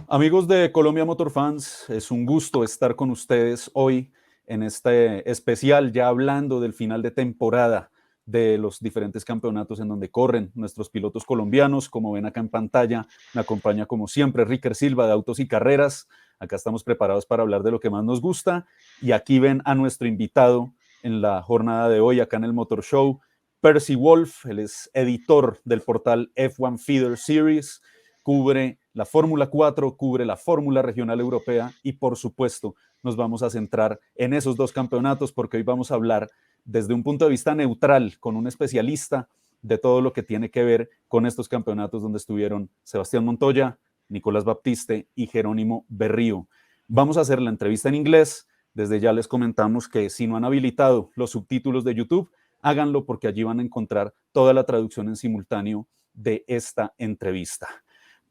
Amigos de Colombia Motor Fans, es un gusto estar con ustedes hoy en este especial, ya hablando del final de temporada de los diferentes campeonatos en donde corren nuestros pilotos colombianos. Como ven acá en pantalla, me acompaña como siempre Ricker Silva de Autos y Carreras. Acá estamos preparados para hablar de lo que más nos gusta. Y aquí ven a nuestro invitado en la jornada de hoy, acá en el Motor Show, Percy Wolff. Él es editor del portal F1 Feeder Series, cubre la Fórmula 4, cubre la Fórmula Regional Europea y por supuesto nos vamos a centrar en esos dos campeonatos porque hoy vamos a hablar desde un punto de vista neutral con un especialista de todo lo que tiene que ver con estos campeonatos donde estuvieron Sebastian Montoya, Nicolás Baptiste y Jerónimo Berrio. Vamos a hacer la entrevista en inglés. Desde ya les comentamos que si no han habilitado los subtítulos de YouTube, háganlo porque allí van a encontrar toda la traducción en simultáneo de esta entrevista.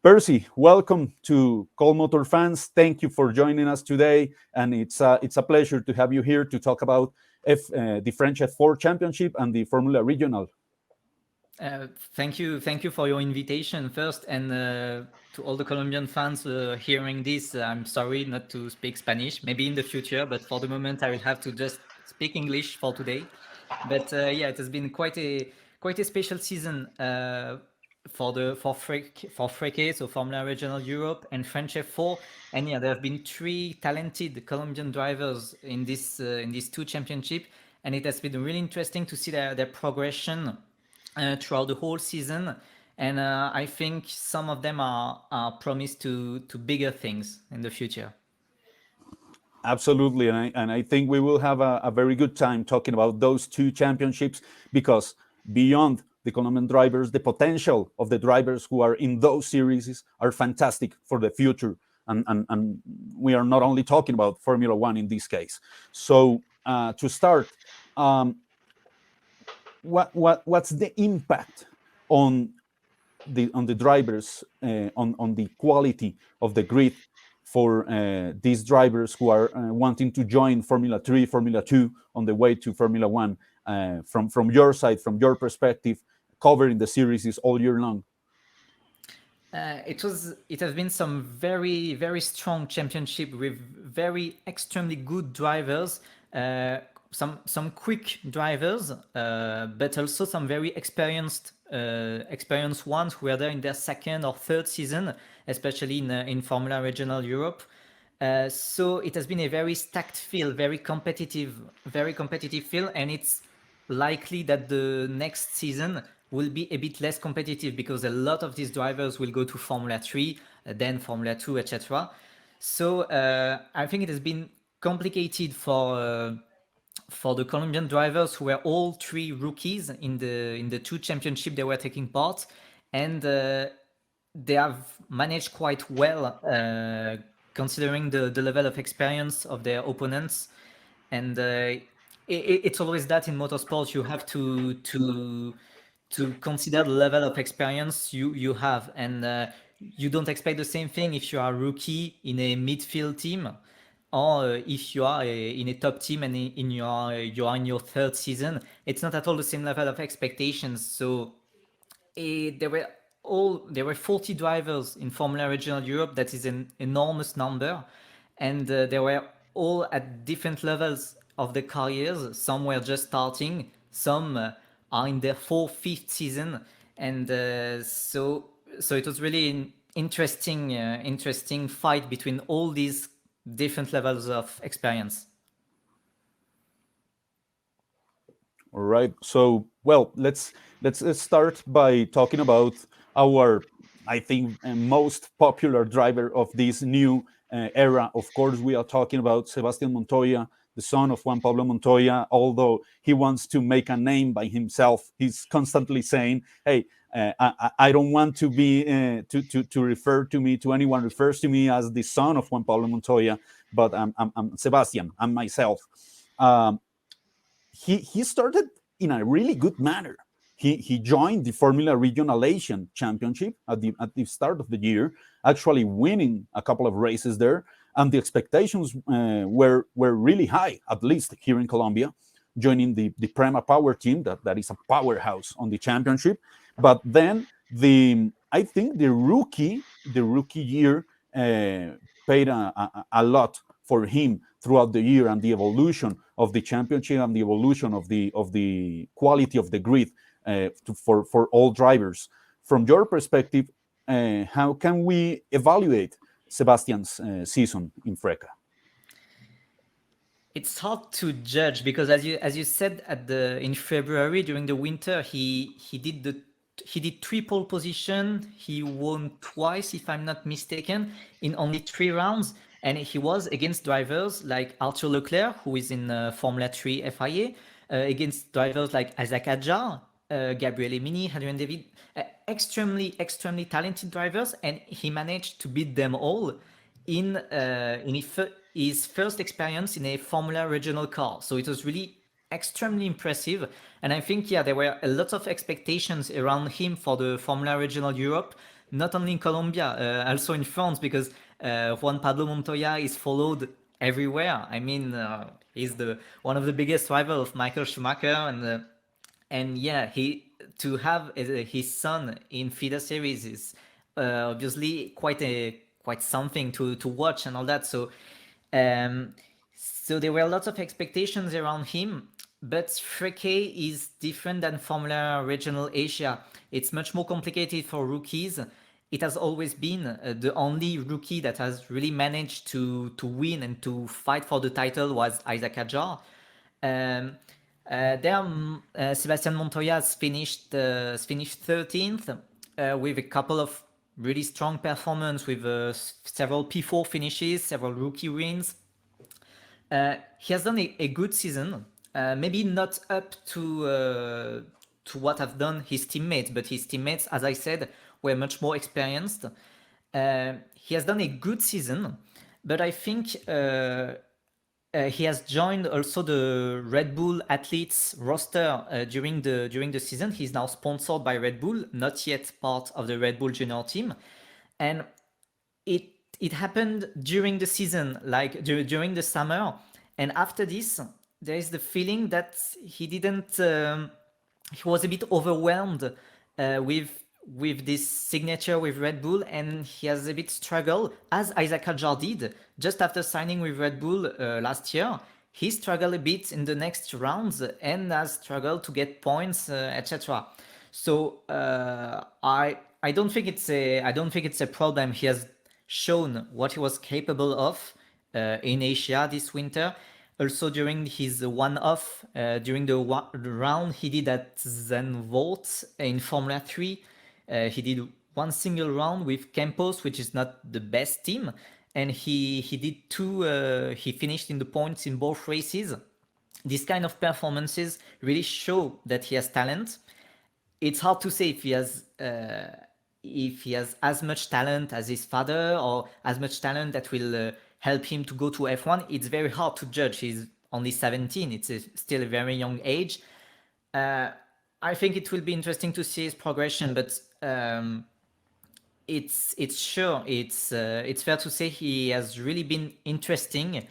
Percy, welcome to Call Motor Fans. Thank you for joining us today, and it's a pleasure to have you here to talk about the French F4 Championship and the Formula Regional. Thank you for your invitation first, and to all the Colombian fans hearing this, I'm sorry not to speak Spanish, maybe in the future, but for the moment I will have to just speak English for today. But yeah, it has been quite a special season for Freke, so Formula Regional Europe and French F4, and yeah, there have been three talented Colombian drivers in these two championships, and it has been really interesting to see their progression throughout the whole season, and I think some of them are promised to bigger things in the future. Absolutely, and I think we will have a very good time talking about those two championships, because beyond the Colombian drivers, the potential of the drivers who are in those series are fantastic for the future. And we are not only talking about Formula One in this case. So to start, what's the impact on the drivers, on the quality of the grid for these drivers who are wanting to join Formula 3, Formula 2 on the way to Formula 1, from your side, from your perspective, covering the series all year long? It has been some very strong championship with very extremely good drivers, some quick drivers, but also some very experienced ones who are there in their second or third season, especially in Formula Regional Europe. So it has been a very stacked field, very competitive field, and it's likely that the next season will be a bit less competitive because a lot of these drivers will go to Formula 3, then Formula 2, etc. So I think it has been complicated for the Colombian drivers, who were all three rookies in the two championships they were taking part, and they have managed quite well considering the level of experience of their opponents. And it's always that in motorsport, you have to consider the level of experience you have, and you don't expect the same thing if you are a rookie in a midfield team, or if you are in a top team and you are in your third season. It's not at all the same level of expectations. So there were 40 drivers in Formula Regional Europe. That is an enormous number, and they were all at different levels of their careers. Some were just starting, some are in their fourth, fifth season, and so it was really an interesting fight between all these different levels of experience. All right. So, well, let's start by talking about our, I think, most popular driver of this new era. Of course, we are talking about Sebastian Montoya, the son of Juan Pablo Montoya. Although he wants to make a name by himself, he's constantly saying, "Hey, I don't want to be to refer to me, to anyone refers to me as the son of Juan Pablo Montoya, but I'm Sebastian. I'm myself." He started in a really good manner. He joined the Formula Regional Asian Championship at the start of the year, actually winning a couple of races there, and the expectations were really high, at least here in Colombia, joining the Prema Power team that is a powerhouse on the championship. But then I think the rookie year paid a lot for him throughout the year, and the evolution of the championship and the evolution of the quality of the grid for all drivers. From your perspective, how can we evaluate Sebastian's season in FRECA? It's hard to judge because, as you said, in February during the winter, he did triple position. He won twice, if I'm not mistaken, in only 3 rounds, and he was against drivers like Arthur Leclerc, who is in Formula 3 FIA, against drivers like Isaac Adjar, Gabriel Emini, Adrian David, extremely talented drivers, and he managed to beat them all in his first experience in a Formula regional car. So it was really extremely impressive. And I think, there were a lot of expectations around him for the Formula Regional Europe, not only in Colombia, also in France, because Juan Pablo Montoya is followed everywhere. I mean, he's one of the biggest rivals of Michael Schumacher, and to have his son in FIDA series is obviously quite something to watch and all that. So there were lots of expectations around him, but FRECA is different than Formula Regional Asia. It's much more complicated for rookies. It has always been the only rookie that has really managed to win and to fight for the title was Isaac Adjar. Sebastian Montoya has finished 13th with a couple of really strong performance with several P4 finishes, several rookie wins. He has done a good season, maybe not up to what have done his teammates, but his teammates, as I said, were much more experienced. He has done a good season, but I think he has joined also the Red Bull athletes roster during the season. He's now sponsored by Red Bull, not yet part of the Red Bull junior team, and it happened during the season, like during the summer, and after this, there is the feeling that he didn't. He was a bit overwhelmed with this signature with Red Bull, and he has a bit struggled, as Isaac Adjar did just after signing with Red Bull last year. He struggled a bit in the next rounds and has struggled to get points, etc. So I don't think it's a problem. He has shown what he was capable of in Asia this winter. Also during his one-off, during the round he did at Zandvoort in Formula 3, he did one single round with Campos, which is not the best team, and he did two. He finished in the points in both races. These kind of performances really show that he has talent. It's hard to say if he has as much talent as his father, or as much talent that will help him to go to F1. It's very hard to judge. He's only 17. It's still a very young age. I think it will be interesting to see his progression, but it's fair to say he has really been interesting.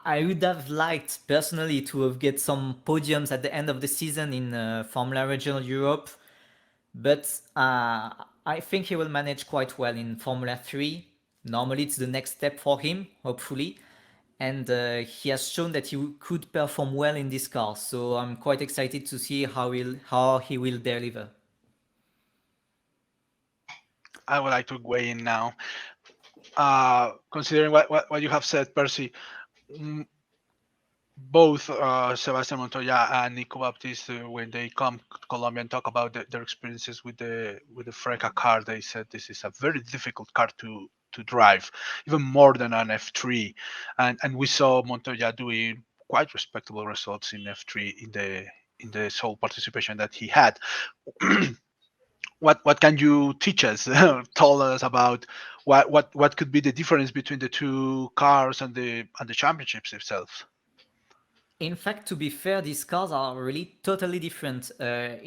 I would have liked personally to have get some podiums at the end of the season in Formula Regional Europe, but I think he will manage quite well in Formula 3. Normally it's the next step for him, hopefully, and he has shown that he could perform well in this car, so I'm quite excited to see how he will deliver. I would like to weigh in now. Considering what you have said, Percy, both Sebastian Montoya and Nico Baptiste, when they come to Colombia and talk about their experiences with the FRECA car, they said this is a very difficult car to drive, even more than an F3. And we saw Montoya doing quite respectable results in F3 in the sole participation that he had. What can you teach us? Tell us about what could be the difference between the two cars and the championships itself. In fact, to be fair, these cars are really totally different. The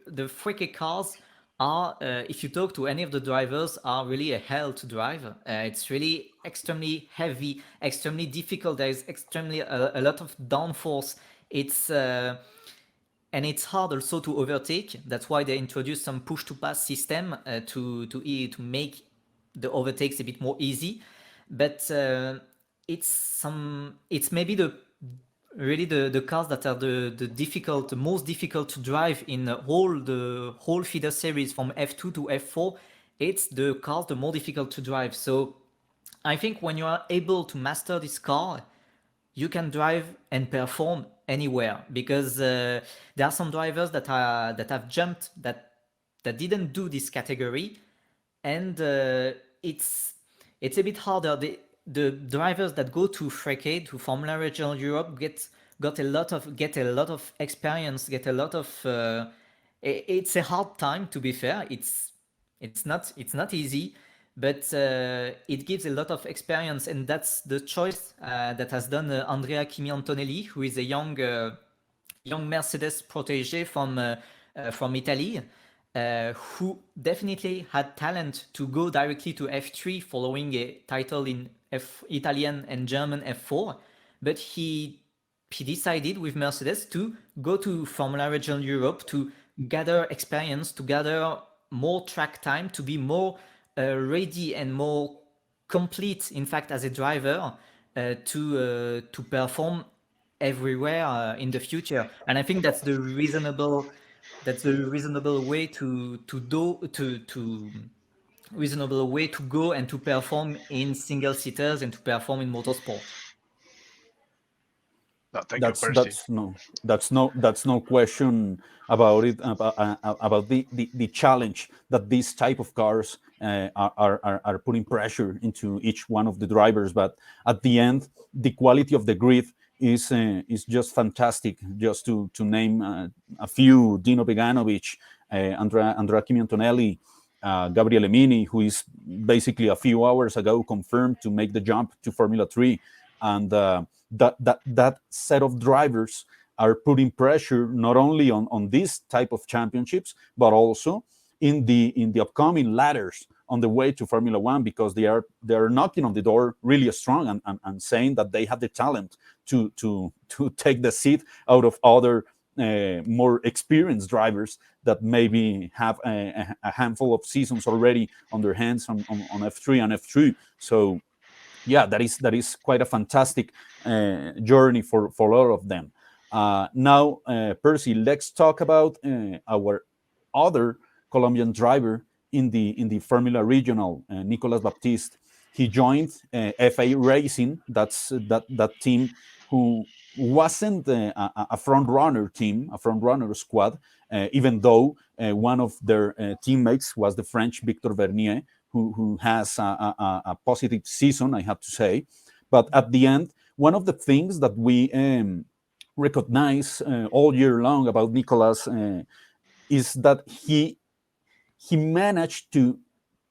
FRECA cars are, if you talk to any of the drivers, are really a hell to drive. It's really extremely heavy, extremely difficult. There is extremely a lot of downforce. And it's hard also to overtake. That's why they introduced some push-to-pass system to make the overtakes a bit more easy, but it's maybe the cars that are the most difficult to drive in the whole feeder series from F2 to F4. It's the cars the more difficult to drive. So I think when you are able to master this car, you can drive and perform anywhere, because there are some drivers that have jumped that didn't do this category, and it's a bit harder. The drivers that go to Freca, to Formula Regional Europe, get a lot of experience, get a lot of. It's a hard time, to be fair. It's not easy, but it gives a lot of experience, and that's the choice that has done Andrea Kimi Antonelli, who is a young Mercedes protégé from Italy, who definitely had talent to go directly to F3 following a title in Italian and German F4, but he decided with Mercedes to go to Formula Regional Europe to gather experience, to gather more track time, to be more ready and more complete, in fact, as a driver, to perform everywhere in the future. And I think that's the reasonable way reasonable way to go and to perform in single seaters and to perform in motorsport. No, thank you, Percy. That's no question about it, about the challenge that these type of cars are putting pressure into each one of the drivers. But at the end, the quality of the grid is just fantastic. Just to name a few: Dino Beganovic, Andrea Kimi Antonelli, Gabriele Mini, who is basically a few hours ago confirmed to make the jump to Formula 3, and that set of drivers are putting pressure not only on this type of championships, but also in the upcoming ladders on the way to Formula 1, because they are knocking on the door really strong and saying that they have the talent to take the seat out of other more experienced drivers that maybe have a handful of seasons already on their hands on F3 and F2. So yeah, that is quite a fantastic journey for all of them. Now, Percy, let's talk about our other Colombian driver in the Formula Regional, Nicolás Baptiste. He joined FA Racing. That's that team who wasn't a front runner team, a front runner squad, even though one of their teammates was the French Victor Vernier, who has a positive season, I have to say. But at the end, one of the things that we recognize all year long about Nicolás is that he managed to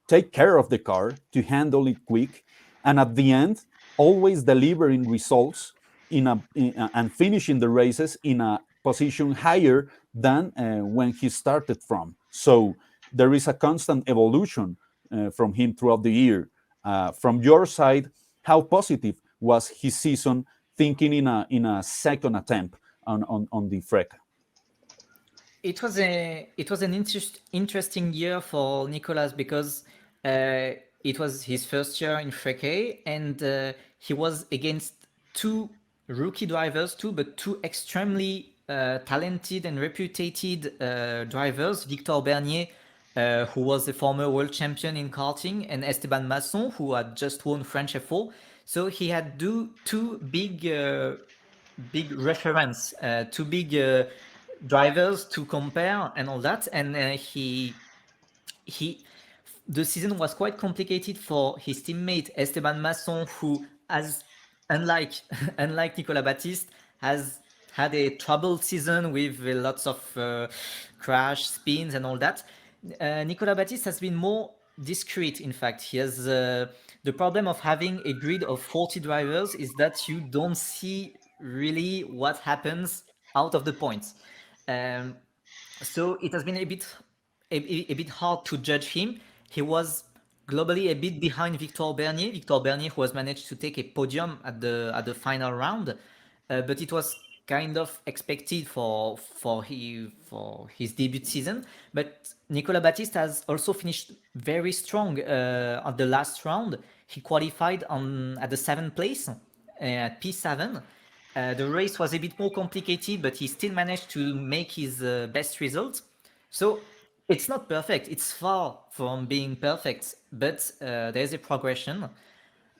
take care of the car, to handle it quick, and at the end, always delivering results and finishing the races in a position higher than when he started from. So there is a constant evolution from him throughout the year. From your side, how positive was his season, thinking in a second attempt on the Freca? It was an interesting year for Nicolás, because it was his first year in Freca, and he was against two rookie drivers, but two extremely talented and reputed drivers: Victor Bernier, who was a former world champion in karting, and Esteban Masson, who had just won French F4. So he had two big reference, two big drivers to compare and all that. And the season was quite complicated for his teammate Esteban Masson, who has, unlike Nicolás Baptiste, has had a troubled season with lots of crash, spins, and all that. Nicolás Baptiste has been more discreet. In fact, he has the problem of having a grid of 40 drivers is that you don't see really what happens out of the points. So it has been a bit hard to judge him. He was globally a bit behind Victor Bernier, who has managed to take a podium at the final round, but it was kind of expected for his debut season. But Nicolas Baptiste has also finished very strong at the last round. He qualified at the 7th place at P7. The race was a bit more complicated, but he still managed to make his best result. So it's not perfect. It's far from being perfect, but there's a progression.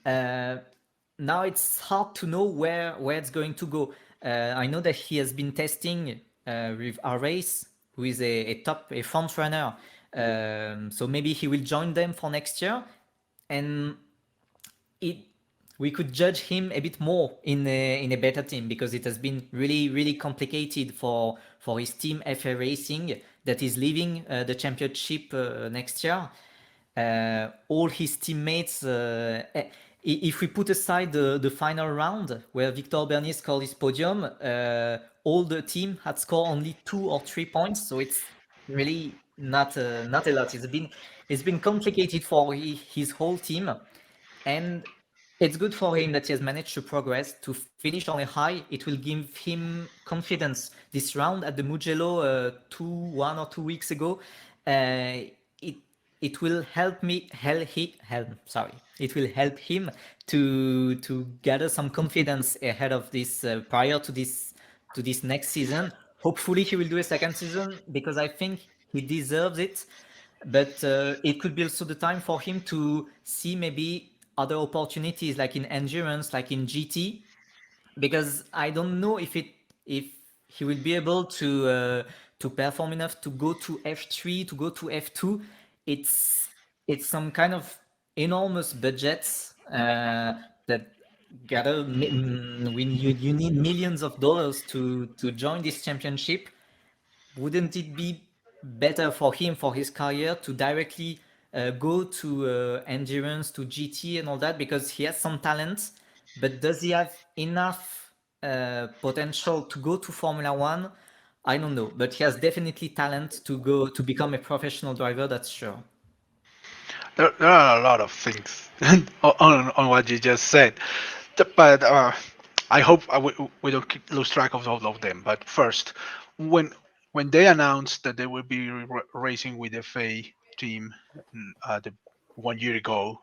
Now it's hard to know where it's going to go. I know that he has been testing with our race, who is a front runner. So maybe he will join them for next year, and we could judge him a bit more in a better team, because it has been really complicated for his team FA Racing that is leaving the championship next year. All his teammates, if we put aside the final round where Victor Bernier scored his podium, all the team had scored only 2 or 3 points, so it's really not a lot. It's been complicated for his whole team, and it's good for him that he has managed to progress, to finish on a high. It will give him confidence. This round at the Mugello 1 or 2 weeks ago, it will help him to gather some confidence ahead of this, prior to this next season. Hopefully he will do a second season, because I think he deserves it. But it could be also the time for him to see maybe other opportunities, like in endurance, like in GT, because I don't know if he will be able to perform enough to go to F3, to go to F2. It's some kind of enormous budgets that gather. When you need millions of dollars to join this championship. Wouldn't it be better for him, for his career, to directly go to endurance, to GT and all that, because he has some talent, but does he have enough potential to go to Formula One? I don't know, but he has definitely talent to become a professional driver, that's sure. There are a lot of things on what you just said, but I hope we don't lose track of all of them. But first, when they announced that they will be racing with the FA team 1 year ago,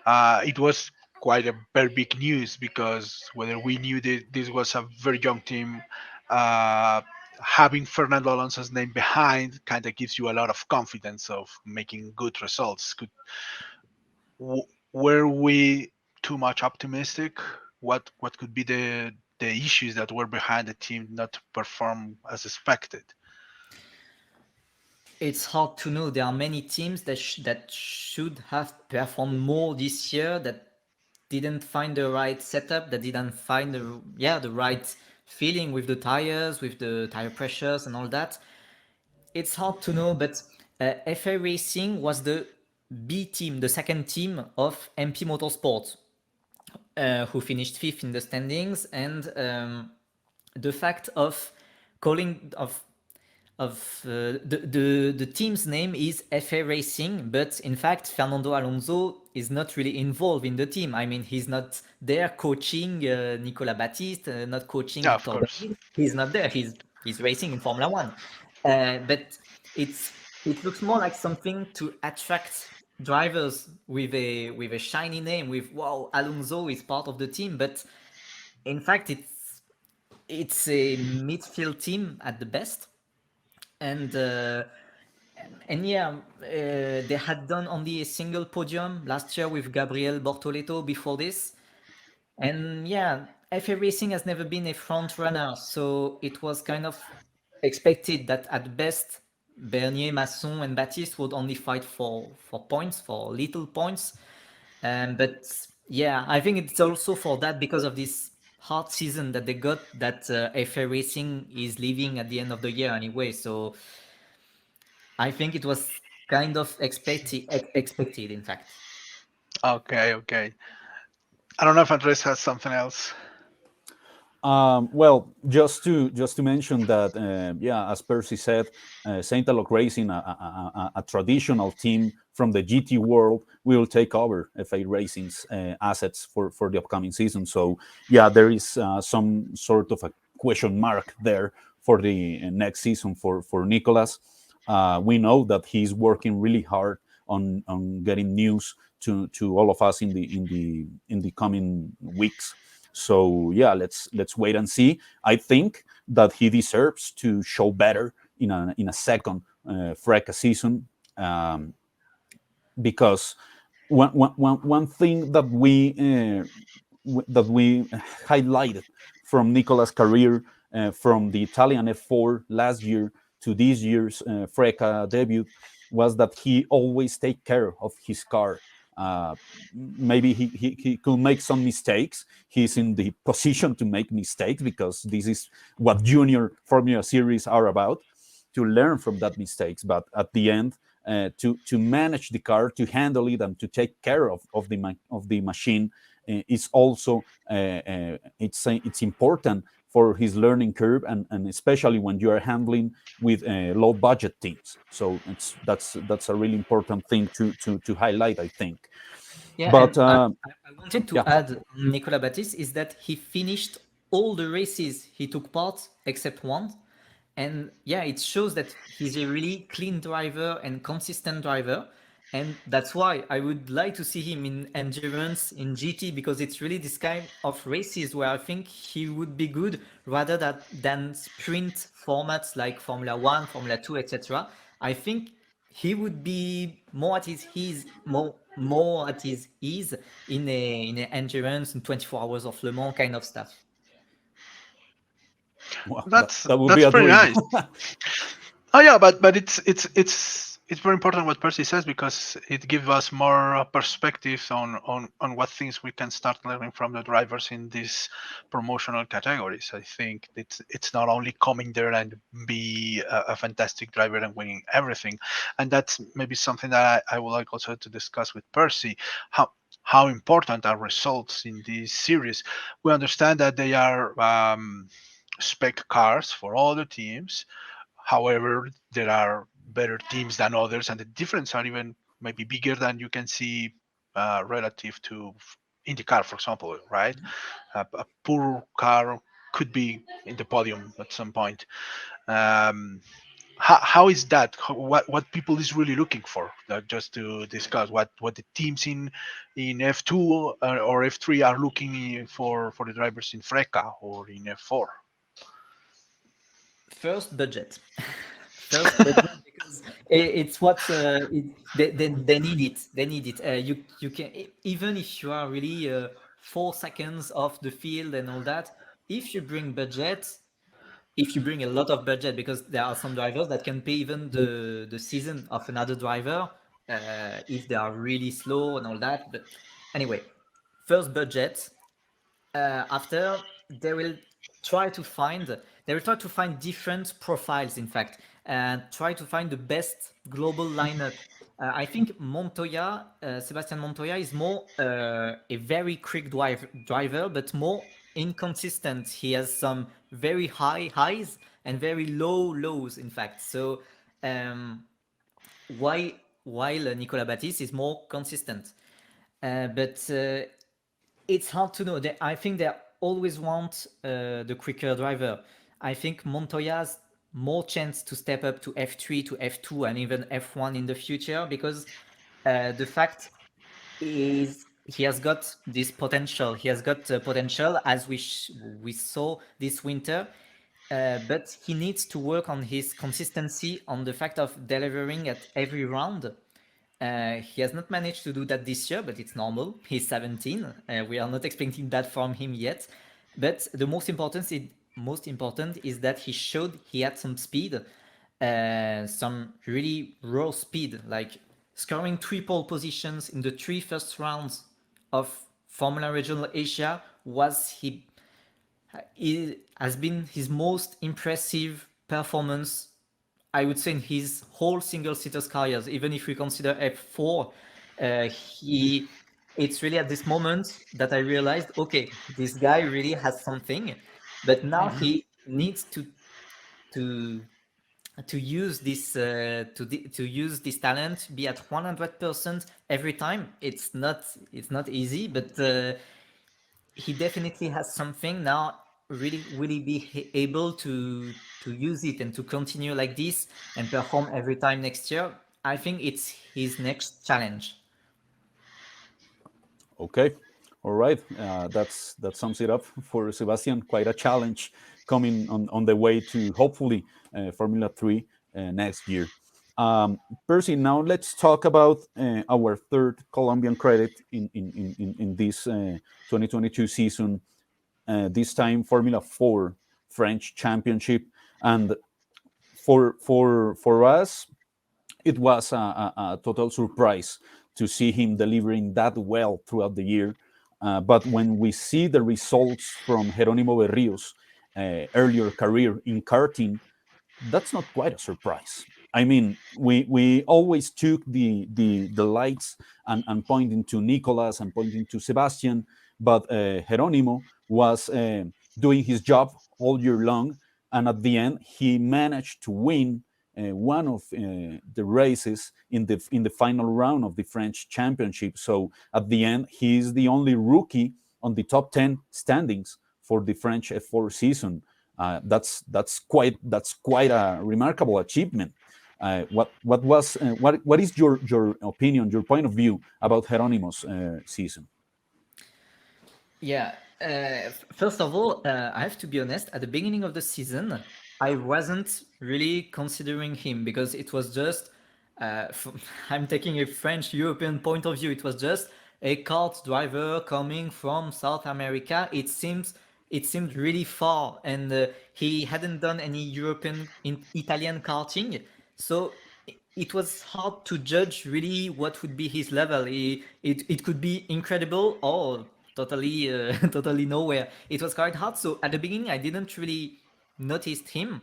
it was quite a very big news, because whether we knew that this was a very young team, uh, having Fernando Alonso's name behind kind of gives you a lot of confidence of making good results. Were we too much optimistic? What could be the issues that were behind the team not to perform as expected? It's hard to know. There are many teams that should have performed more this year, that didn't find the right setup, that didn't find the right feeling with the tires, with the tire pressures and all that. It's hard to know, but FA Racing was the B team, the second team of MP Motorsport, who finished 5th in the standings, and the fact of calling the team's name is FA Racing, but in fact Fernando Alonso is not really involved in the team. I mean, he's not there coaching Nicolas Baptiste, not coaching Yeah, of Victor course. David. He's not there. He's racing in Formula One, but it looks more like something to attract drivers with a shiny name, with wow, Alonso is part of the team, but in fact it's a midfield team at the best. And yeah, they had done only a single podium last year with Gabriel Bortoleto before this. And yeah, FA Racing has never been a front runner, so it was kind of expected that at best Bernier, Masson, and Baptiste would only fight for points, for little points. But yeah, I think it's also for that, because of this hard season that they got, that FA Racing is leaving at the end of the year anyway. So I think it was kind of expected, in fact. Okay. I don't know if Andres has something else. Well, just to mention that, yeah, as Percy said, Saint Alok Racing, a traditional team from the GT world, will take over FA Racing's assets for the upcoming season. So, yeah, there is some sort of question mark there for the next season for Nicolás. We know that he's working really hard on getting news to all of us in the coming weeks. So yeah, let's wait and see. I think that he deserves to show better in a second FRECA season, because one thing that we highlighted from Nicolás' career, from the Italian F4 last year to this year's FRECA debut, was that he always take care of his car. Maybe he could make some mistakes. He's in the position to make mistakes, because this is what junior Formula Series are about, to learn from that mistakes. But at the end, to manage the car, to handle it, and to take care of the machine is also it's important for his learning curve, and especially when you are handling with low budget teams. So that's a really important thing to highlight, I think. Yeah, But and I wanted to yeah. add on Nicolas Baptiste is that he finished all the races he took part except one. And yeah, it shows that he's a really clean driver and consistent driver. And that's why I would like to see him in endurance, in GT, because it's really this kind of races where I think he would be good rather than sprint formats like Formula 1, Formula 2, etc. I think he would be more at his ease, more at his ease in a endurance in 24 hours of Le Mans kind of stuff. Well, That's that would be a pretty dream. nice. Oh yeah, but it's very important what Percy says, because it gives us more perspectives on what things we can start learning from the drivers in these promotional categories. I think it's not only coming there and be a fantastic driver and winning everything, and that's maybe something that I would like also to discuss with Percy. How important are results in this series? We understand that they are spec cars for all the teams. However, there are better teams than others, and the difference are even maybe bigger than you can see relative to IndyCar, for example, right? A poor car could be in the podium at some point. How is that? What people is really looking for? Just to discuss what the teams in F2 or F3 are looking for the drivers in FRECA or in F4. First, budget. First, budget, because it's what they need it. They need it. You can, even if you are really 4 seconds off the field and all that. If you bring budget, if you bring a lot of budget, because there are some drivers that can pay even the season of another driver if they are really slow and all that. But anyway, first budget. After they will try to find different profiles, in fact, and try to find the best global lineup. I think Montoya, Sebastian Montoya, is more a very quick driver, but more inconsistent. He has some very high highs and very low lows, in fact. So while Nicolas Baptiste is more consistent, but it's hard to know. I think they always want the quicker driver. I think Montoya has more chance to step up to F3, to F2, and even F1 in the future, because the fact is he has got this potential. He has got potential, as we saw this winter. But he needs to work on his consistency, on the fact of delivering at every round. He has not managed to do that this year, but it's normal. He's 17. We are not expecting that from him yet. But the most important is that he showed he had some speed, some really raw speed, like scoring 3 pole positions in the 3 first rounds of Formula Regional Asia it has been his most impressive performance, I would say, in his whole single-seaters careers. Even if we consider F4, it's really at this moment that I realized, okay, this guy really has something, but now he needs to use this to use this talent, be at 100% every time. It's not easy, but he definitely has something now. really will he be able to use it and to continue like this and perform every time next year? I think it's his next challenge. Okay, all right. That sums it up for Sebastian. Quite a challenge coming on the way to hopefully Formula 3 next year. Percy, now let's talk about our third Colombian credit in this 2022 season. This time, Formula 4 French Championship, and for us, it was a total surprise to see him delivering that well throughout the year. But when we see the results from Jerónimo Berrio's earlier career in karting, that's not quite a surprise. I mean, we always took the lights and pointing to Nicolás and pointing to Sebastian, but Jerónimo was doing his job all year long, and at the end, he managed to win one of the races in the final round of the French Championship. So at the end, he is the only rookie on the top 10 standings for the French F4 season. That's quite a remarkable achievement. What is your opinion, your point of view about Jerónimo's season? Yeah. First of all, I have to be honest. At the beginning of the season, I wasn't really considering him because it was just. I'm taking a French European point of view. It was just a kart driver coming from South America. It seemed really far, and he hadn't done any European Italian karting, so it was hard to judge really what would be his level. It could be incredible or totally totally nowhere. It was quite hard. So at the beginning, I didn't really notice him.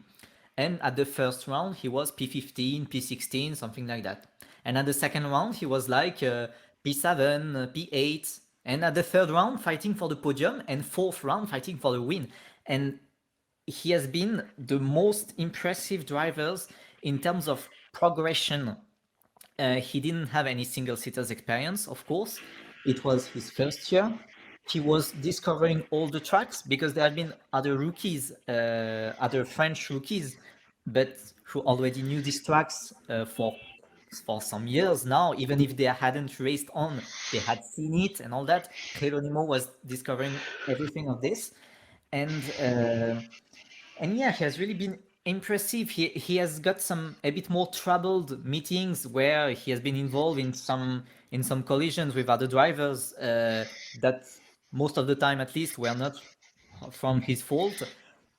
And at the first round, he was P15, P16, something like that. And at the second round, he was like P7, P8. And at the third round, fighting for the podium, and fourth round, fighting for the win. And he has been the most impressive drivers in terms of progression. He didn't have any single seaters experience, of course. It was his first year. He was discovering all the tracks because there had been other rookies, other French rookies, but who already knew these tracks for some years now. Even if they hadn't raced on, they had seen it and all that. Jerónimo was discovering everything of this, and yeah, he has really been impressive. He has got some a bit more troubled meetings where he has been involved in some collisions with other drivers that most of the time, at least, were not from his fault.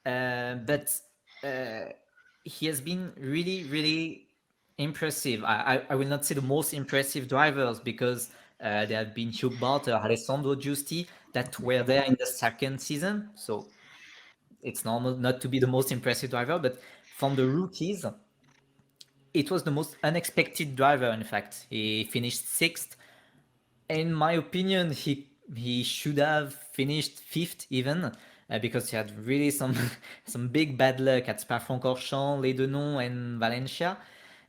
But he has been really impressive. I will not say the most impressive drivers because there have been Hugh Barter, Alessandro Giusti that were there in the second season. So it's normal not to be the most impressive driver, but from the rookies, it was the most unexpected driver. In fact, he finished sixth. In my opinion, he should have finished fifth even, because he had really some big bad luck at Spa-Francorchamps, Les Denons, and Valencia.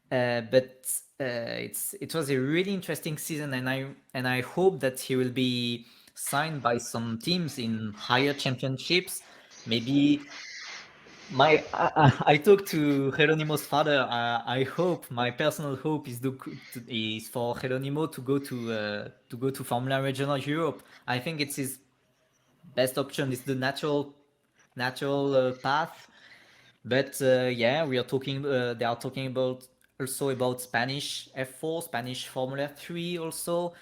But it was a really interesting season, and I hope that he will be signed by some teams in higher championships. Maybe I talked to Jerónimo's father. I hope my personal hope is for Jerónimo to go to Formula Regional Europe. I think it's his best option. It's the natural path. But yeah, we are talking. They are talking about also about Spanish F4, Spanish Formula 3 also.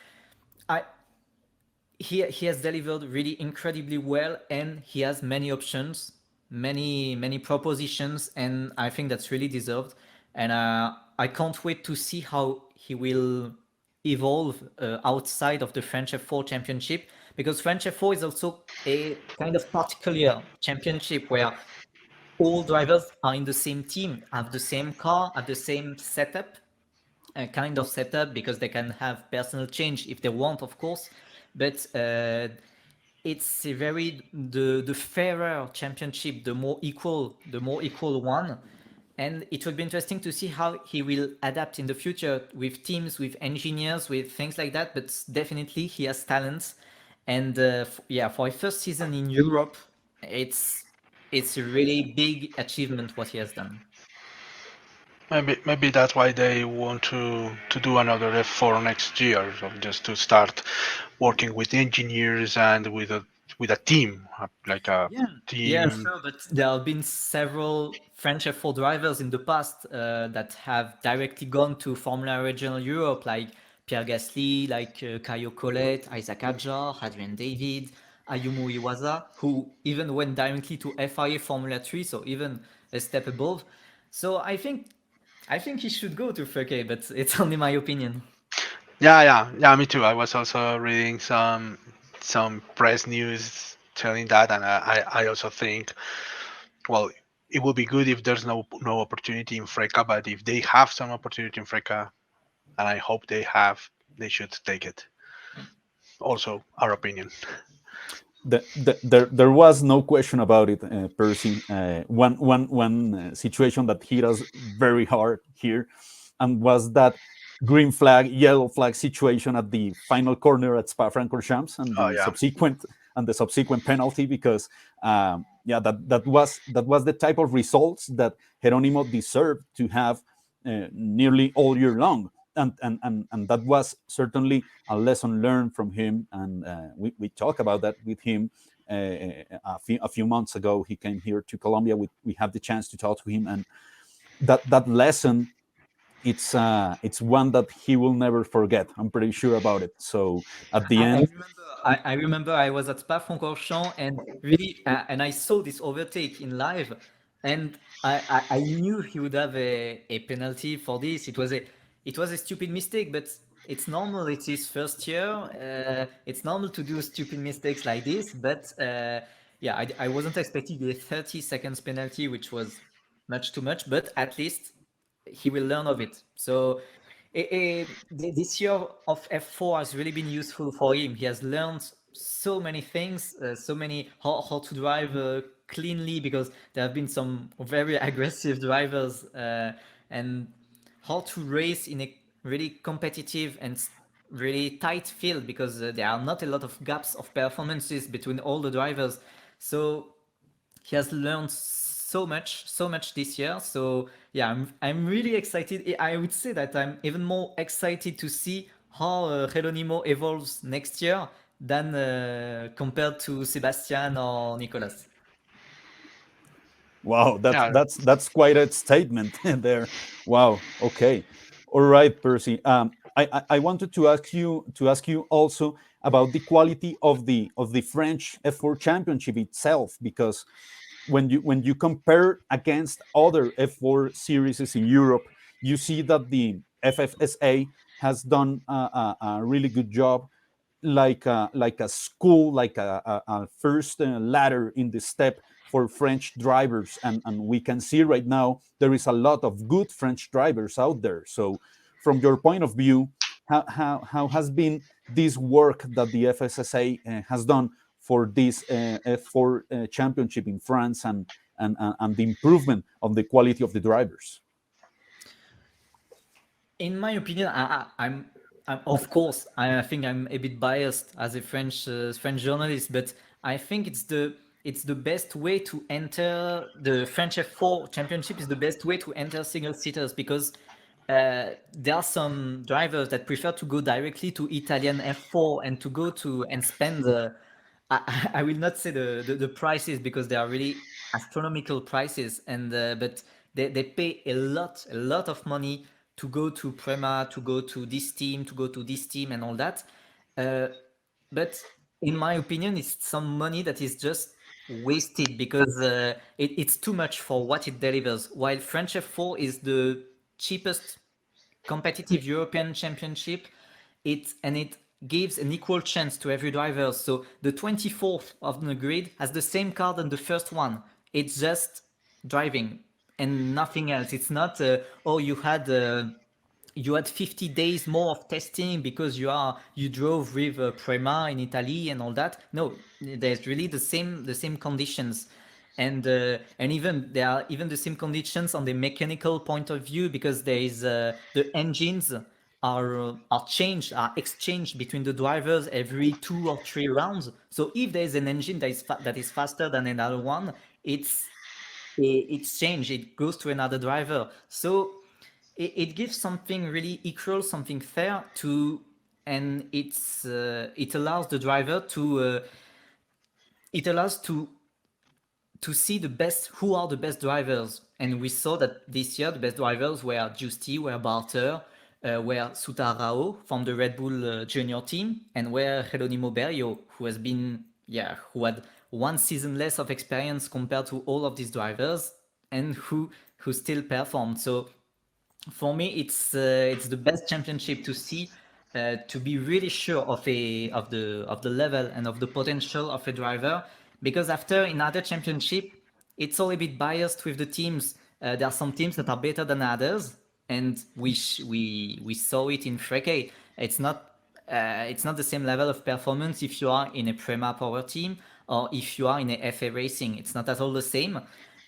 He has delivered really incredibly well, and he has many options, many propositions, and I think that's really deserved. And I can't wait to see how he will evolve outside of the French F4 championship, because French F4 is also a kind of particular championship where all drivers are in the same team, have the same car, have the same setup, kind of setup, because they can have personal change if they want, of course. But it's a the fairer championship, the more equal one. And it will be interesting to see how he will adapt in the future with teams, with engineers, with things like that. But definitely he has talents. And yeah, for a first season in Europe, it's it's a really big achievement what he has done. Maybe that's why they want to do another F4 next year, so just to start working with engineers and with a team, like a team. Yeah, sure, but there have been several French F4 drivers in the past that have directly gone to Formula Regional Europe, like Pierre Gasly, like Caio Collet, Isaac Adjar, Adrian David, Ayumu Iwasa, who even went directly to FIA Formula 3, so even a step above. So I think he should go to FK, but it's only my opinion. Yeah, me too. I was also reading some press news telling that, and I also think, well, it would be good if there's no opportunity in Freca, but if they have some opportunity in Freca, and I hope they have, they should take it. Also, our opinion. There was no question about it, Percy. One situation that hit us very hard here, and was that green flag, yellow flag situation at the final corner at Spa-Francorchamps, and the subsequent penalty, because that was the type of results that Jerónimo deserved to have nearly all year long. And that was certainly a lesson learned from him, and we talked about that with him a few months ago. He came here to Colombia. We had the chance to talk to him, and that lesson, it's one that he will never forget. I'm pretty sure about it. So at the end, I remember I was at Spa-Francorchamps, and really, and I saw this overtake in live, and I knew he would have a penalty for this. It was a stupid mistake, but it's normal. It's his first year. It's normal to do stupid mistakes like this. But yeah, I wasn't expecting a 30 seconds penalty, which was much too much. But at least he will learn of it. So this year of F4 has really been useful for him. He has learned so many things, so many how to drive cleanly, because there have been some very aggressive drivers, and how to race in a really competitive and really tight field, because there are not a lot of gaps of performances between all the drivers. So he has learned so much this year. So yeah, I'm really excited. I would say that I'm even more excited to see how Jerónimo evolves next year than compared to Sebastian or Nicolás. wow, that's quite a statement there. Wow. Okay. All right, Percy. I wanted to ask you also about the quality of the French F4 Championship itself, because when you compare against other F4 series in Europe, you see that the FFSA has done a really good job, like a school, like a first ladder in the step for French drivers, and we can see right now there is a lot of good French drivers out there. So, from your point of view, how has been this work that the FSSA has done for this F4 championship in France, and the improvement of the quality of the drivers? In my opinion, I'm of course, I think I'm a bit biased as a French journalist, but I think it's the best way to enter the French F4 Championship. Is the best way to enter single seaters, because there are some drivers that prefer to go directly to Italian F4 and to go to and spend I will not say the prices, because they are really astronomical prices, and but they pay a lot of money to go to Prema, to go to this team, to go to this team, and all that. But in my opinion, it's some money that is just wasted, because it's too much for what it delivers. While French F4 is the cheapest competitive European championship, it gives an equal chance to every driver. So the 24th of the grid has the same car than the first one. It's just driving and nothing else. It's not you had 50 days more of testing because you drove with Prema in Italy and all that. No, there's really the same conditions, and even there are even the same conditions on the mechanical point of view, because there is the engines are exchanged between the drivers every 2 or 3 rounds. So if there is an engine that is faster than another one, it's changed. It goes to another driver. So it gives something really equal, something fair to, and it allows the driver to it allows to see the best, who are the best drivers. And we saw that this year the best drivers were Giusti, were Barter, were Sutarao from the Red Bull junior team, and were Jerónimo Berrio, who has been, who had one season less of experience compared to all of these drivers, and who still performed. So for me, it's the best championship to see, to be really sure of the level and of the potential of a driver. Because after in other championship, it's all a bit biased with the teams. There are some teams that are better than others, and we saw it in Freke. It's not the same level of performance if you are in a Prema Power team or if you are in a FA Racing. It's not at all the same,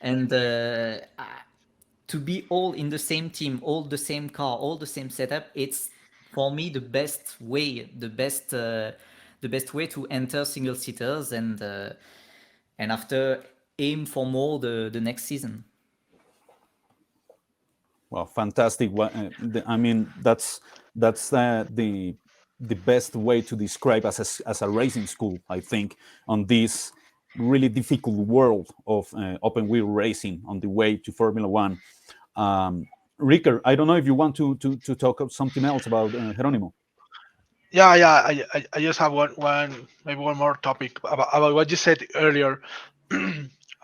and to be all in the same team, all the same car, all the same setup, it's for me the best way, the best way to enter single seaters, and after aim for more the next season. Well, fantastic. I mean, that's the best way to describe us as a racing school, I think, on this really difficult world of open wheel racing on the way to Formula One. Ricker, I don't know if you want to talk something else about Jerónimo. Yeah, I just have maybe one more topic about what you said earlier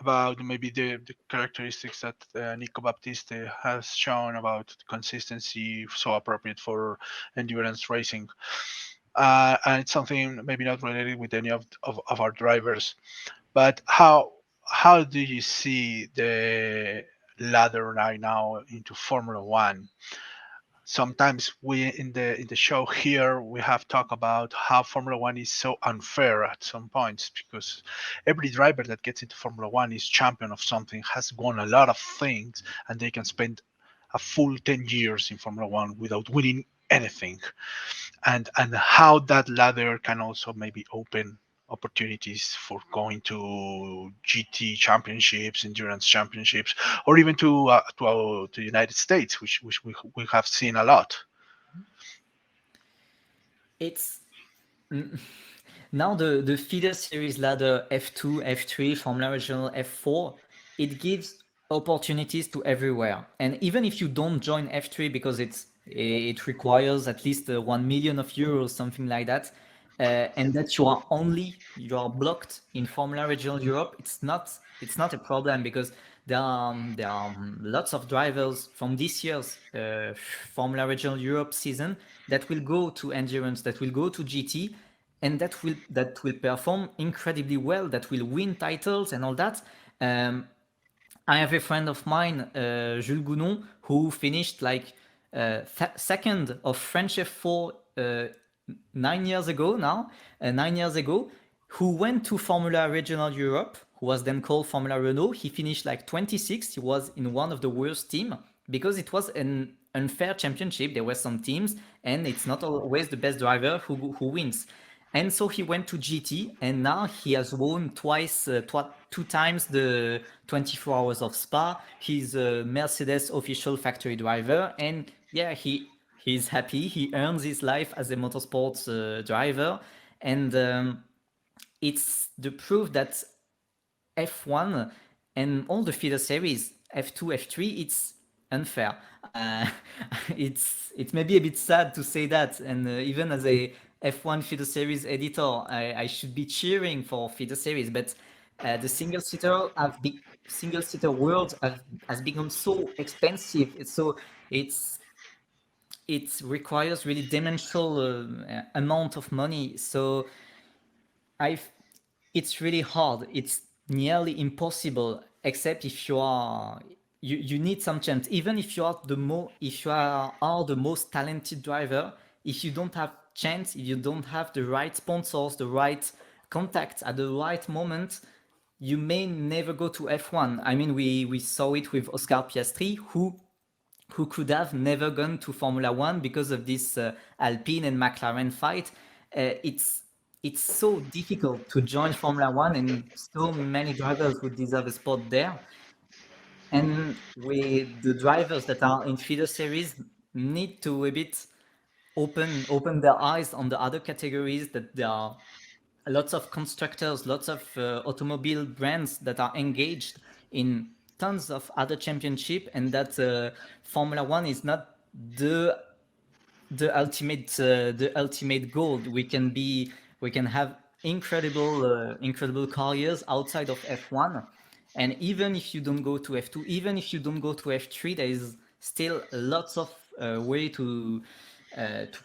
about maybe the characteristics that Nico Baptiste has shown about consistency, so appropriate for endurance racing. And it's something maybe not related with any of our drivers, but how do you see the ladder right now into Formula One? Sometimes we in the show here we have talked about how Formula One is so unfair at some points, because every driver that gets into Formula One is champion of something, has won a lot of things, and they can spend a full 10 years in Formula One without winning anything. And how that ladder can also maybe open opportunities for going to GT championships, endurance championships, or even to the United States, which we have seen a lot. It's now the feeder series ladder F2, F3, Formula Regional F4. It gives opportunities to everywhere, and even if you don't join F3 because it requires at least 1 million of euros, something like that, and that you are blocked in Formula Regional Europe, it's not a problem, because there are lots of drivers from this year's Formula Regional Europe season that will go to endurance, that will go to GT, and that will perform incredibly well, that will win titles and all that. I have a friend of mine, Jules Gounon, who finished like second of French F4 9 years ago now, 9 years ago, who went to Formula Regional Europe, who was then called Formula Renault. He finished like 26th. He was in one of the worst teams because it was an unfair championship. There were some teams, and it's not always the best driver who wins. And so he went to GT, and now he has won twice, 2 times the 24 Hours of Spa. He's a Mercedes official factory driver, and yeah, he's happy. He earns his life as a motorsports driver, and it's the proof that F1 and all the feeder series, F2, F3, it's unfair. It's maybe a bit sad to say that, and even as a F1 feeder series editor, I should be cheering for feeder series, but the single seater world has become so expensive. It requires really dimensional amount of money. So it's really hard. It's nearly impossible, except if you need some chance. Even if you are the most talented driver, if you don't have chance, if you don't have the right sponsors, the right contacts at the right moment, you may never go to F1. I mean, we saw it with Oscar Piastri, who could have never gone to Formula One because of this Alpine and McLaren fight. it's so difficult to join Formula One, and so many drivers would deserve a spot there. And with the drivers that are in feeder series need to a bit open their eyes on the other categories, that there are lots of constructors, lots of automobile brands that are engaged in tons of other championship, and that Formula One is not the ultimate goal. We can have incredible careers outside of F1, and even if you don't go to F2, even if you don't go to F3, there is still lots of way to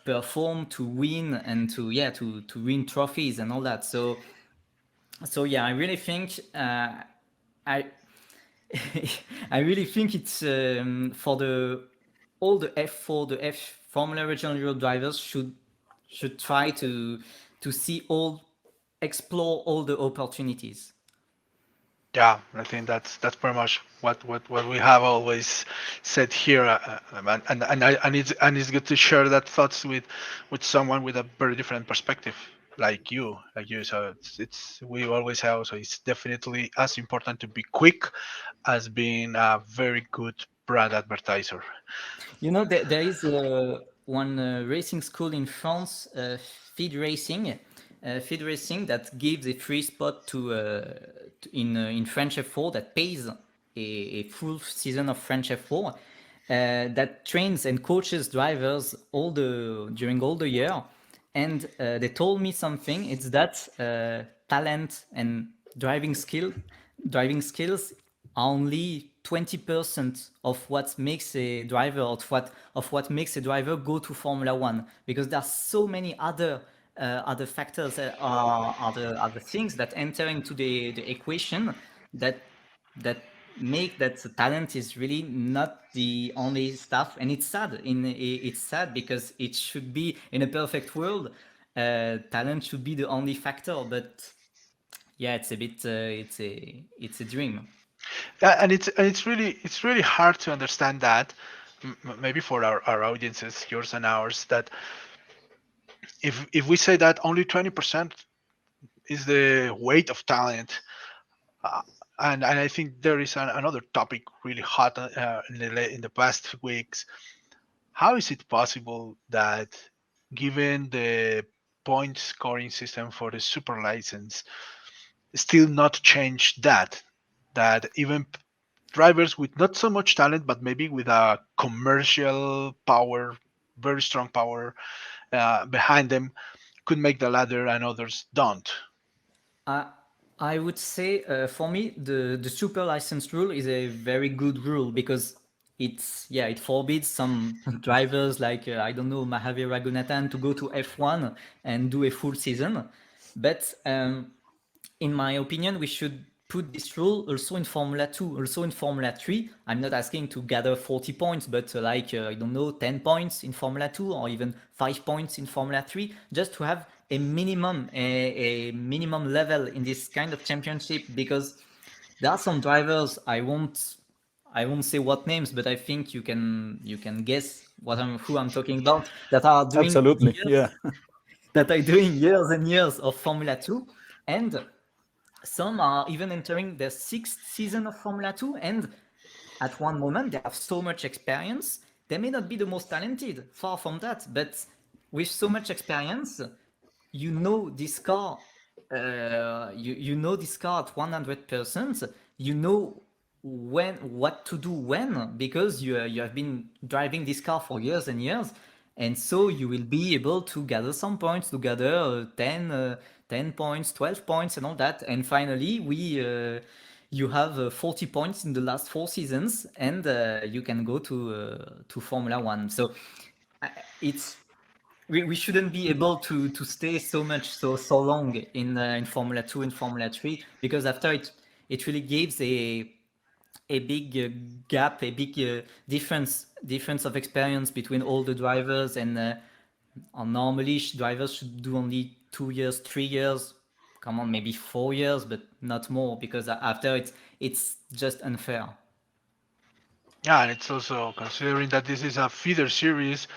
perform, to win, and to win trophies and all that. So yeah, I really think I I really think it's for all the F4, the F Formula Regional Europe drivers should try to explore all the opportunities. Yeah, I think that's pretty much what we have always said here, and it's good to share that thoughts with someone with a very different perspective, like you. So it's we always have. So it's definitely as important to be quick as being a very good brand advertiser. You know, there is one racing school in France, Feed Racing, that gives a free spot in French F4, that pays a full season of French F4, that trains and coaches drivers during all the year. And they told me something. It's that talent and driving skills are only 20% of what makes a driver, of what makes a driver go to Formula One, because there are so many other factors that are other things that enter into the equation that make that talent is really not the only stuff. And it's sad. It's sad because it should be, in a perfect world, talent should be the only factor. But yeah, it's a bit it's a dream. And it's really hard to understand that, maybe for our audiences, yours and ours, that if we say that only 20% is the weight of talent, uh, and I think there is another topic really hot in the past weeks. How is it possible that, given the point scoring system for the super license, still not change that even drivers with not so much talent, but maybe with a commercial power, very strong power behind them, could make the ladder and others don't? I would say for me the super license rule is a very good rule, because it forbids some drivers like I don't know, Mahavir Raghunathan, to go to F1 and do a full season. But in my opinion, we should put this rule also in Formula 2, also in Formula 3. I'm not asking to gather 40 points, but I don't know, 10 points in Formula 2, or even 5 points in Formula 3, just to have a minimum level in this kind of championship. Because there are some drivers, I won't say what names, but I think you can guess who I'm talking about, that are doing Absolutely, years, yeah. that are doing years and years of Formula 2, and some are even entering their 6th season of Formula 2, and at one moment they have so much experience. They may not be the most talented, far from that, but with so much experience, you know this car, you know this car at 100%. You know what to do when, because you have been driving this car for years and years, and so you will be able to gather some points, to gather 10 points, 12 points, and all that. And finally, you have 40 points in the last 4 seasons, and you can go to Formula One. So it's we shouldn't be able to stay so long in Formula 2 and Formula 3, because after it really gives a big gap, a big difference of experience between all the drivers. And normally drivers should do only 2 years, 3 years, come on, maybe 4 years, but not more, because after it's just unfair. Yeah, and it's also considering that this is a feeder series.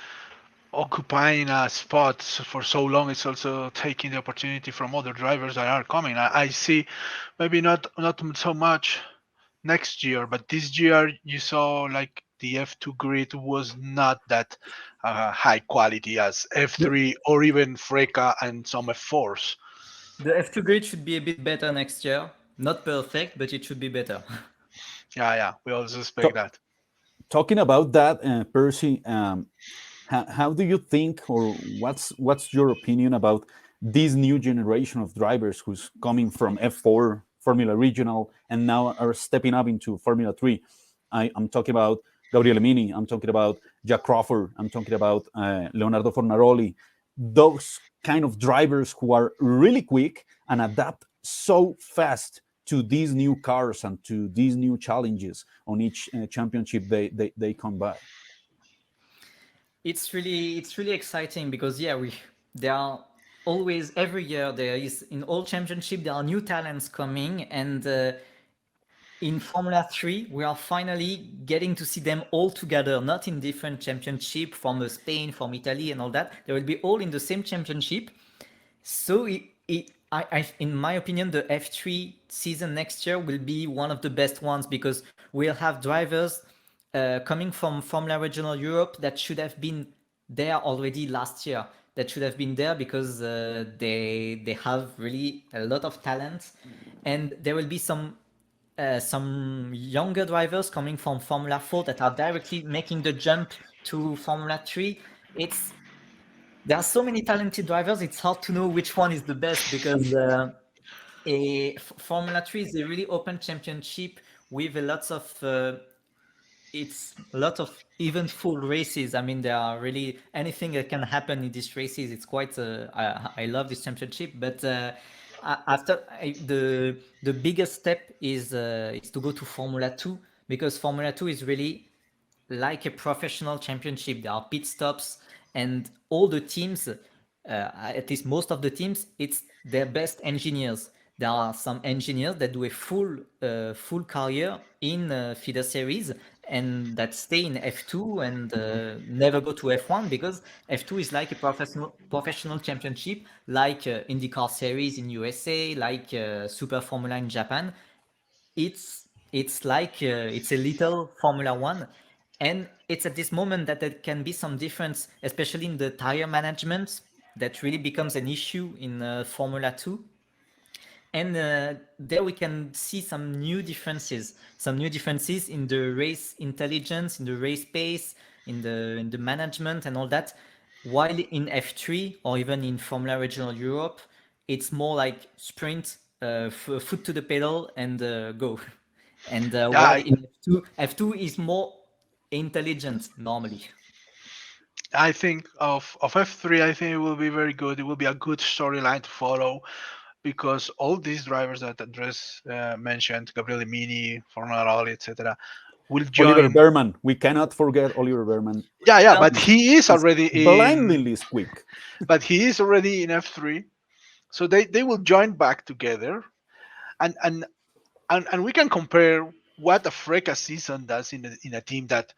occupying a spot for so long. It's also taking the opportunity from other drivers that are coming. I see maybe not so much next year, but this year you saw like the F2 grid was not that high quality as The, F3 or even Freca and some F4s. the F2 grid should be a bit better next year. Not perfect, but it should be better. Yeah, we also expect that. Talking about that, Percy, how do you think, or what's your opinion about this new generation of drivers who's coming from F4 Formula Regional and now are stepping up into Formula 3? I'm talking about Gabriele Mini, I'm talking about Jack Crawford, I'm talking about Leonardo Fornaroli, those kind of drivers who are really quick and adapt so fast to these new cars and to these new challenges on each championship they come by. It's really exciting because there are always every year there is in all championship there are new talents coming, and in Formula 3 we are finally getting to see them all together, not in different championship from Spain, from Italy and all that. They will be all in the same championship. So in my opinion, the F3 season next year will be one of the best ones because we'll have drivers coming from Formula Regional Europe that should have been there already last year. That should have been there because they have really a lot of talent, and there will be some younger drivers coming from Formula 4 that are directly making the jump to Formula 3. There are so many talented drivers, it's hard to know which one is the best because Formula 3 is a really open championship with it's a lot of eventful races. I mean, there are really anything that can happen in these races. It's quite. I love this championship, but the biggest step is to go to Formula 2 because Formula 2 is really like a professional championship. There are pit stops, and all the teams, at least most of the teams, it's their best engineers. There are some engineers that do a full career in feeder series and that stay in F2 and never go to F1 because F2 is like a professional championship, like IndyCar series in USA, like Super Formula in Japan. It's like it's a little Formula One, and it's at this moment that there can be some difference, especially in the tire management, that really becomes an issue in Formula 2. And there we can see some new differences in the race intelligence, in the race pace, in the management and all that. While in F3 or even in Formula Regional Europe, it's more like sprint, foot to the pedal and go. And while Yeah, in F2 is more intelligent normally. I think of F3, I think it will be very good. It will be a good storyline to follow because all these drivers that Andres mentioned, Gabriele Mini, Fornaroli, etc., will Oliver join. Berman, we cannot forget Oliver Berman. Yeah, Well, but he is He's already in. blindingly quick. But he is already in F3, so they will join back together, and we can compare what a Freca season does in a team that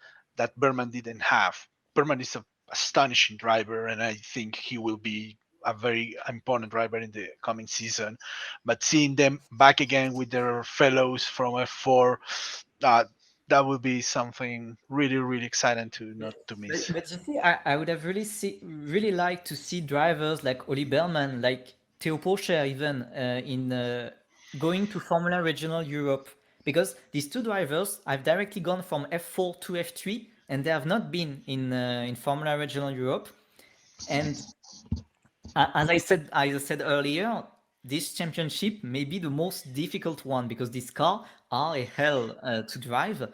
Berman didn't have. Berman is a astonishing driver, and I think he will be a very important driver in the coming season. But seeing them back again with their fellows from F4, uh, that will be something really exciting to not to miss. but you see, I would have really liked to see drivers like Oli Berman, like Theo Porsche even in going to Formula Regional Europe, because these two drivers have directly gone from F4 to F3 and they have not been in Formula Regional Europe. And as I said earlier, this championship may be the most difficult one because these cars are a hell to drive.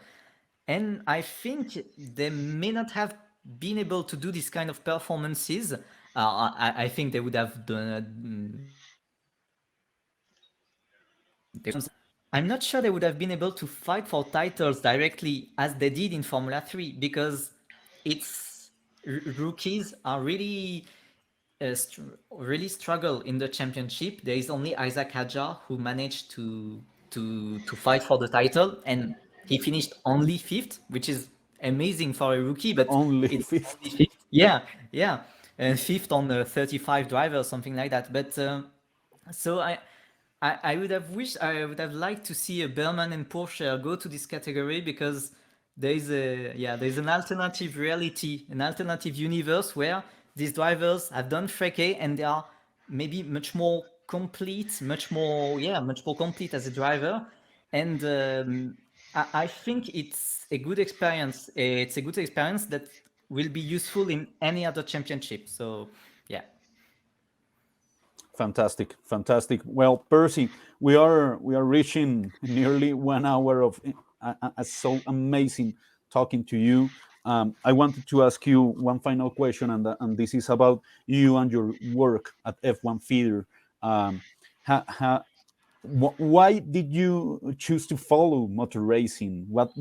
And I think they may not have been able to do this kind of performances. I think they would have done. I'm not sure they would have been able to fight for titles directly as they did in Formula 3 because it's rookies are really struggle in the championship. There is only Isaac Hadjar who managed to fight for the title, and he finished only fifth, which is amazing for a rookie, but Only it's only fifth. fifth. Yeah, yeah, and fifth on 35 drivers, something like that. But so I would have wished, I would have liked to see a Berman and Porsche go to this category, because there's an alternative reality, an alternative universe where these drivers have done Freke and they are maybe much more complete, much more complete as a driver. And I think it's a good experience. It's a good experience that will be useful in any other championship. So yeah. Fantastic, fantastic. Well, Percy, we are reaching nearly 1 hour of so amazing talking to you. I wanted to ask you one final question, and this is about you and your work at F1 Feeder. Um, why did you choose to follow motor racing? What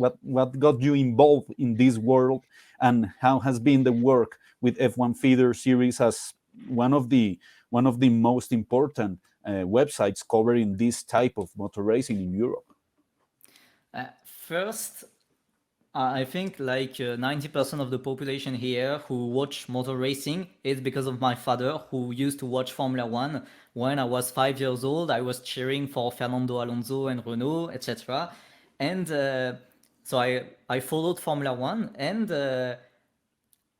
got you involved in this world, and how has been the work with F1 Feeder series as one of the most important websites covering this type of motor racing in Europe? First, I think like 90% of the population here who watch motor racing is because of my father, who used to watch Formula One. When I was 5 years old, I was cheering for Fernando Alonso and Renault, etc. And so I followed Formula One, and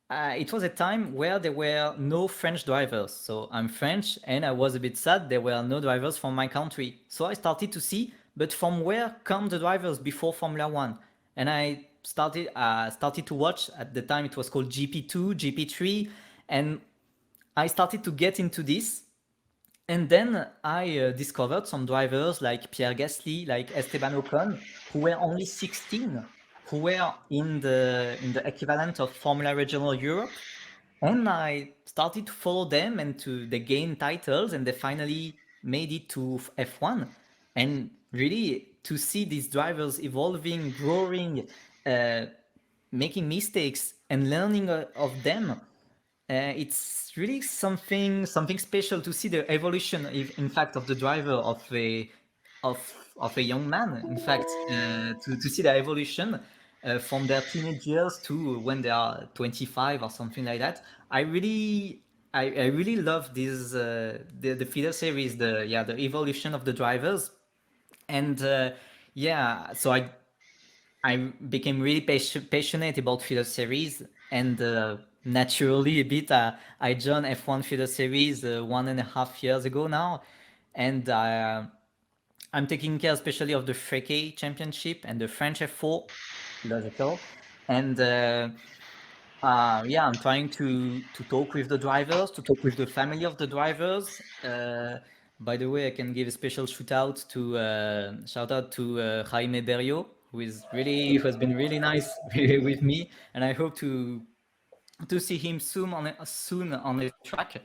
it was a time where there were no French drivers. So I'm French, and I was a bit sad there were no drivers from my country. So I started to see, but from where come the drivers before Formula One? And I started to watch. At the time it was called GP2, GP3, and I started to get into this. And then I discovered some drivers like Pierre Gasly, like Esteban Ocon, who were only 16, who were in the equivalent of Formula Regional Europe. And I started to follow them, and they gain titles, and they finally made it to F1. And really to see these drivers evolving, growing, uh, making mistakes, and learning of them, it's really something special to see the evolution, in fact, of the driver, of a young man. In fact, to see the evolution from their teenage years to when they are 25 or something like that. I really love this the feeder series, the evolution of the drivers. And so I became really passionate about feeder series, and naturally a bit I joined F1 feeder series 1.5 years ago now. And I'm taking care especially of the Freke Championship and the French F4, logical. And I'm trying to talk with the drivers, to talk with the family of the drivers. By the way, I can give a special shout out to Jaime Berrio, who has been really nice with me, and I hope to see him soon on the track.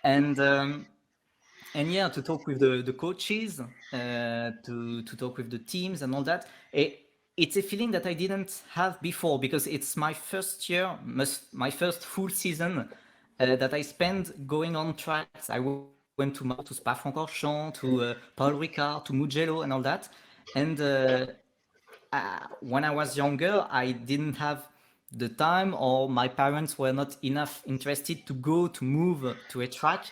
And to talk with the coaches, to talk with the teams and all that. It's a feeling that I didn't have before, because it's my first year, my first full season that I spent going on tracks. I went to Spa-Francorchamps, to Paul Ricard, to Mugello, and all that. And when I was younger, I didn't have the time, or my parents were not enough interested to move to a track.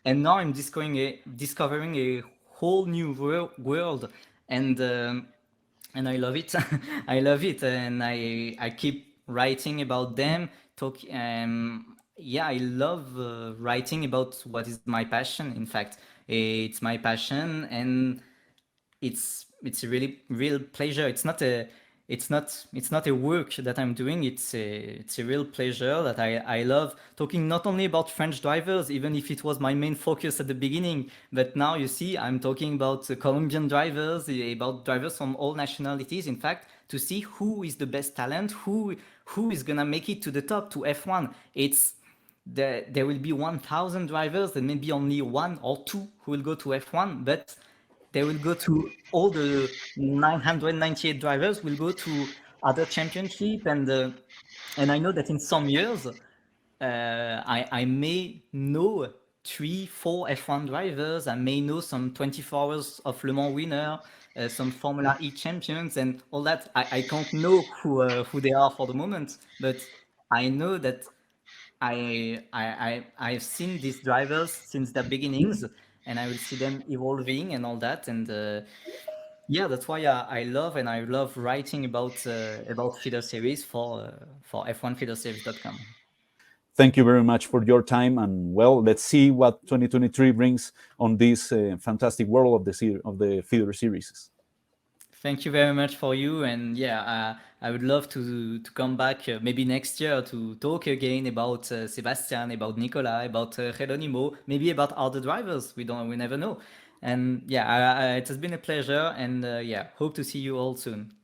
And now I'm discovering a whole new world, and I love it. I love it, and I keep writing about them. I love writing about what is my passion. In fact, it's my passion, and it's a really real pleasure. It's not a work that I'm doing. It's a real pleasure that I love talking not only about French drivers, even if it was my main focus at the beginning, but now you see I'm talking about Colombian drivers, about drivers from all nationalities, in fact, to see who is the best talent, who is gonna make it to the top, to F1. There will be 1,000 drivers, and maybe only one or two who will go to F1, but they will go to all the 998 drivers will go to other championship. And I know that in some years I may know 3-4 F1 drivers. I may know some 24 hours of Le Mans winner, some Formula E champions, and all that. I can't know who they are for the moment, but I know that I've seen these drivers since their beginnings, and I will see them evolving and all that. And yeah, that's why I love writing about feeder series for F1feederseries.com. Thank you very much for your time, and well, let's see what 2023 brings on this fantastic world of the feeder series. Thank you very much for you, and yeah, I would love to come back maybe next year to talk again about Sebastian, about Nicolás, about Jerónimo, maybe about other drivers. We never know. And yeah, it has been a pleasure, and yeah, hope to see you all soon.